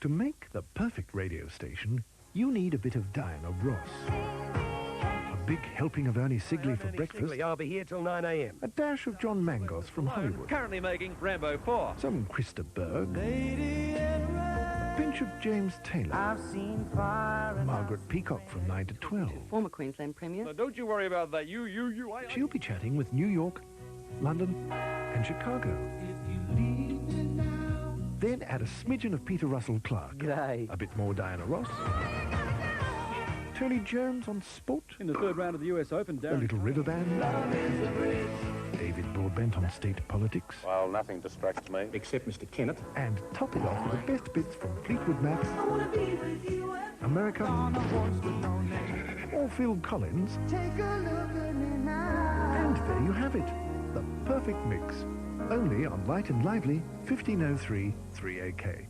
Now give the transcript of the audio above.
To make the perfect radio station, you need a bit of Diana Ross. A big helping of Ernie Sigley for breakfast. I'll be here till 9 a.m. A dash of John Mangos from Hollywood. Currently making Rambo 4. Some Krista Berg. A pinch of James Taylor. I've seen fire. Margaret Peacock from 9 to 12. Former Queensland Premier. Now, don't you worry about that. She'll be chatting with New York, London and Chicago. Then add a smidgen of Peter Russell Clark. G'day. A bit more Diana Ross. Tony Jones on sport. In the third round of the US Open, A little river band. David Broadbent on state politics. Well, nothing distracts me. except Mr. Kennett. And top it off with the best bits from Fleetwood Mac, America, or Phil Collins. And there you have it. The perfect mix. Only on Light and Lively 1503 3AK.